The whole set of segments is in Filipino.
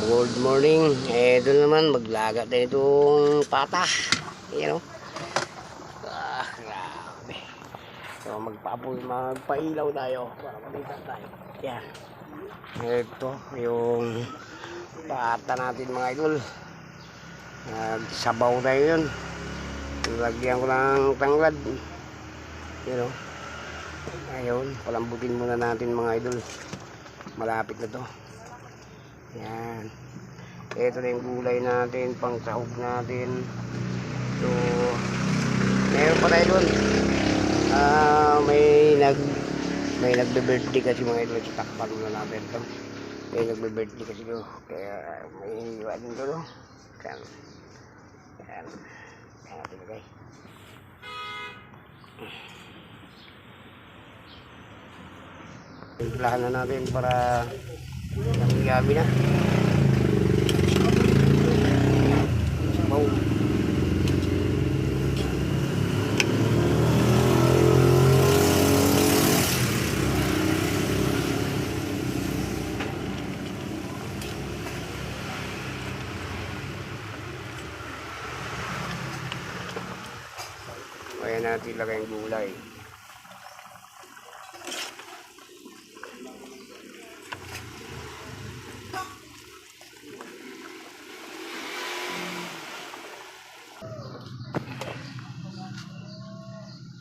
Good morning. Doon naman maglaga tayo itong pata. Ayan o. Grabe. So magpailaw tayo para makita tayo. Yan. Ito yung pata natin mga idol. Sabaw tayo yun. Lagyan ko ng tanglad. Yan o. Ayun. Palambutin muna natin mga idol. Malapit na to. Yan. Ito na yung gulay natin, pang sahog natin. So, meron pa tayo doon. May nagbe-birthday kasi mga ito. Takpan na natin ito. May nagbe-birthday kasi doon. Kaya may iwa din doon. Yan. Yan. Yan natin lagay. Timplahan na natin para yummy na. Sabaw. Kaya natin ilagay yung gulay.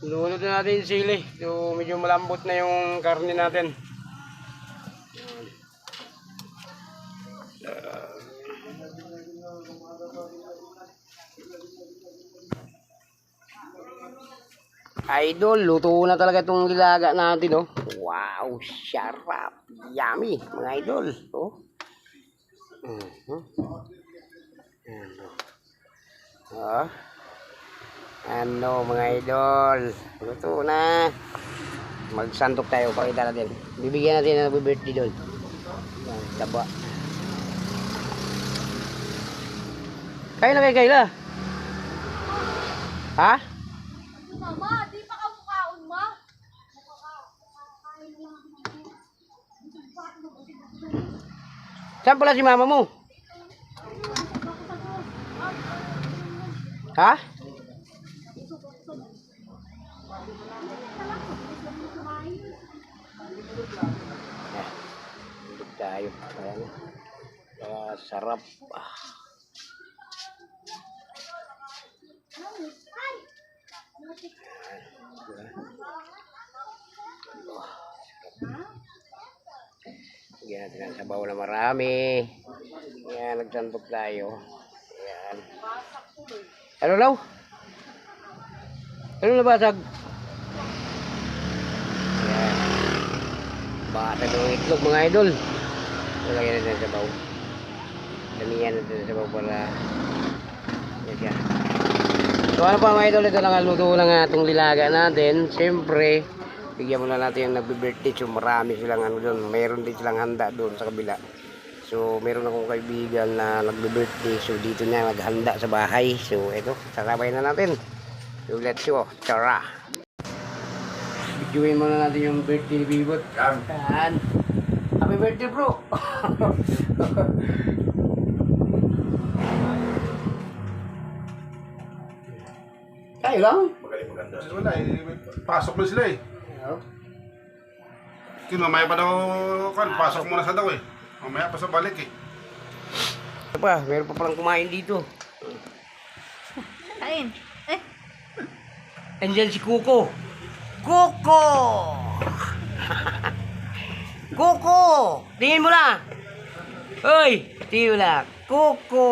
Lunod na natin yung sili. So, medyo malambot na yung karne natin. Idol, luto na talaga itong nilaga natin, oh. Wow, sarap. Yummy, mga idol. Oh. Ano mga idol, luto na. Magsantok tayo, pakita natin. Bibigyan natin ng birthday doon. Taba. Kaila kay Kaila. Ha? Mama, di pa ka mukhaon ma? Saan pala si mama mo? Ha? Tayo. Ayan. Sarap. Lagyan natin ang sabaw na marami. Ayan, nagsantok tayo. Ayan. Ano daw? Ano nabasag? Ayan. Bata ng itlog mga idol. Lagyan natin ang sabaw. Damihan natin ang sabaw para yan. So ano pa mga idol, ito lang ang luto ng atong lilaga natin. Siyempre, bigyan muna natin yung nagbe-birthday. So marami silang ano doon. Mayroon din silang handa doon sa kabila. So meron akong kaibigan na nagbe-birthday. So dito niya naghanda sa bahay. So ito, sasabay na natin. So let's go. Tara! Videoin muna natin yung birthday ni Bibot. Yan. Happy birthday bro! Kayo lang? Magaling maganda. Wala pasok mo sila eh. Mamaya pa daw pasok muna sa daw eh. Mamaya pa sa balik eh. Ano pa? Meron pa palang kumain dito. Kain. Andyan si Kuko. Kuko! Kuko! Tingin mo na! Hoy! Tingin mo na! Kuko!